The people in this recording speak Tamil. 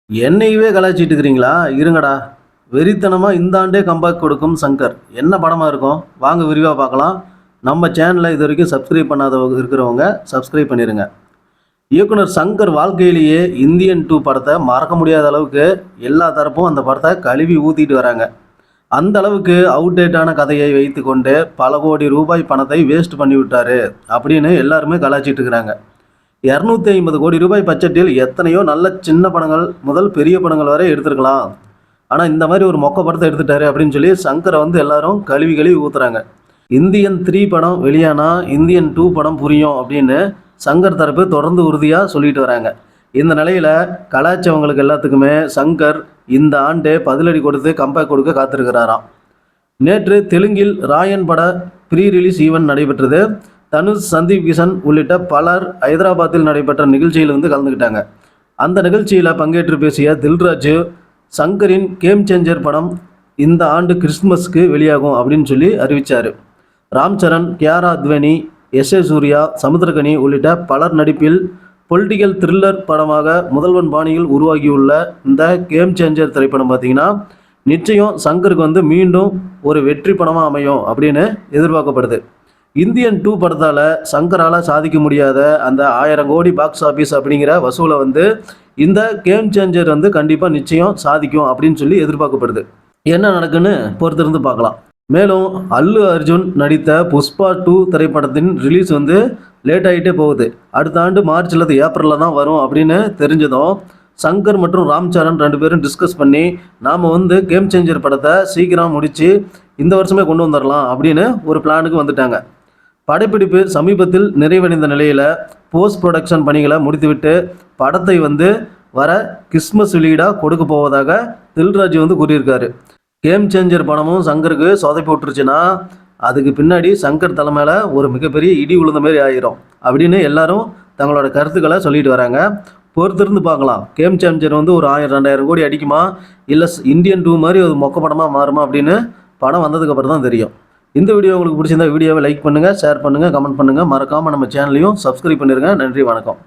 என்னையவே கலாய்ச்சிட்டு இருக்கிறீங்களா? இருங்கடா. வெறித்தனமா இந்த ஆண்டே கம்பேக் கொடுக்கும் சங்கர். என்ன படமா இருக்கும்? வாங்க விரிவா பார்க்கலாம். நம்ம சேனலை இது வரைக்கும் சப்ஸ்கிரைப் பண்ணாதவங்க இருக்கிறவங்க சப்ஸ்கிரைப் பண்ணிருங்க. இயக்குனர் சங்கர் வாழ்க்கையிலேயே இந்தியன் 2 படத்தை மறக்க முடியாத அளவுக்கு எல்லா தரப்பும் அந்த படத்தை கழுவி ஊத்திட்டு வராங்க. அந்த அளவுக்கு அவுடேட்டான கதையை வைத்து கொண்டு பல கோடி ரூபாய் பணத்தை வேஸ்ட் பண்ணி விட்டாரு அப்படின்னு எல்லாருமே கலாய்ச்சிட்டு இருக்கிறாங்க. 250 கோடி ரூபாய் பட்ஜெட்டில் எத்தனையோ நல்ல சின்ன படங்கள் முதல் பெரிய படங்கள் வரை எடுத்திருக்கலாம். ஆனால் இந்த மாதிரி ஒரு மொக்க படத்தை எடுத்துட்டாரு அப்படின்னு சொல்லி சங்கரை வந்து எல்லாரும் கழுவி கழுவி ஊத்துறாங்க. இந்தியன் 3 படம் வெளியானா இந்தியன் 2 படம் புரியும் அப்படின்னு சங்கர் தரப்பு தொடர்ந்து உறுதியாக சொல்லிட்டு வராங்க. இந்த நிலையில் கலாய்ச்சவங்களுக்கு எல்லாத்துக்குமே சங்கர் இந்த ஆண்டே பதிலடி கொடுத்து கம்பேக் கொடுக்க காத்திருக்கிறாராம். நேற்று தெலுங்கில் ராயன் பட ப்ரீ ரிலீஸ் ஈவென்ட் நடைபெற்றது. தனுஷ், சந்தீப் கிஷன் உள்ளிட்ட பலர் ஹைதராபாத்தில் நடைபெற்ற நிகழ்ச்சியில் வந்து கலந்துக்கிட்டாங்க. அந்த நிகழ்ச்சியில் பங்கேற்று பேசிய தில்ராஜ், சங்கரின் கேம் சேஞ்சர் படம் இந்த ஆண்டு கிறிஸ்துமஸ்க்கு வெளியாகும் அப்படின்னு சொல்லி அறிவித்தார். ராம் சரண், கியாரா அத்வானி, எஸ்.ஏ. சூர்யா, சமுத்திரகனி உள்ளிட்ட பலர் நடிப்பில் பொலிட்டிக்கல் த்ரில்லர் படமாக முதல்வன் பாணியில் உருவாகியுள்ள இந்த கேம் சேஞ்சர் திரைப்படம் பார்த்திங்கன்னா நிச்சயம் சங்கருக்கு வந்து மீண்டும் ஒரு வெற்றி படமாக அமையும் அப்படின்னு எதிர்பார்க்கப்படுது. இந்தியன் 2 படத்தால் சங்கரால் சாதிக்க முடியாத அந்த 1000 கோடி பாக்ஸ் ஆஃபீஸ் அப்படிங்கிற வசூலை வந்து இந்த கேம் சேஞ்சர் வந்து கண்டிப்பாக நிச்சயம் சாதிக்கும் அப்படின்னு சொல்லி எதிர்பார்க்கப்படுது. என்ன நடக்குன்னு பொறுத்திருந்து பார்க்கலாம். மேலும் அல்லு அர்ஜுன் நடித்த புஷ்பா 2 திரைப்படத்தின் ரிலீஸ் வந்து லேட் ஆகிட்டே போகுது. அடுத்த ஆண்டு மார்ச் அல்லது ஏப்ரலில் தான் வரும் அப்படின்னு தெரிஞ்சதும் சங்கர் மற்றும் ராம் சரண் 2 பேரும் டிஸ்கஸ் பண்ணி நாம் வந்து கேம் சேஞ்சர் படத்தை சீக்கிரம் முடித்து இந்த வருஷமே கொண்டு வந்துடலாம் அப்படின்னு ஒரு பிளானுக்கு வந்துட்டாங்க. படப்பிடிப்பு சமீபத்தில் நிறைவடைந்த நிலையில் போஸ்ட் ப்ரொடக்ஷன் பணிகளை முடித்துவிட்டு படத்தை வந்து வர கிறிஸ்மஸ் வெளியீடாக கொடுக்க போவதாக தில்ராஜ் வந்து கூறியிருக்காரு. கேம் சேஞ்சர் படமும் சங்கருக்கு சொதப்பி விட்டுருச்சுன்னா அதுக்கு பின்னாடி சங்கர் தலைமையில் ஒரு மிகப்பெரிய இடி விழுந்த மாதிரி ஆயிரும் அப்படின்னு எல்லாரும் தங்களோட கருத்துக்களை சொல்லிட்டு வராங்க. பொறுத்திருந்து பார்க்கலாம். கேம் சேஞ்சர் வந்து ஒரு 1000-2000 கோடி அடிக்குமா, இல்லை இந்தியன் 2 மாதிரி ஒரு மொக்க படமாக மாறுமா அப்படின்னு படம் வந்ததுக்கப்புறம் தான் தெரியும். இந்த வீடியோ உங்களுக்கு பிடிச்சிருந்தா வீடியோவை லைக் பண்ணுங்கள், ஷேர் பண்ணுங்கள், கமெண்ட் பண்ணுங்கள். மறக்காமல் நம்ம சேனலையும் சப்ஸ்கிரைப் பண்ணிடுங்க. நன்றி, வணக்கம்.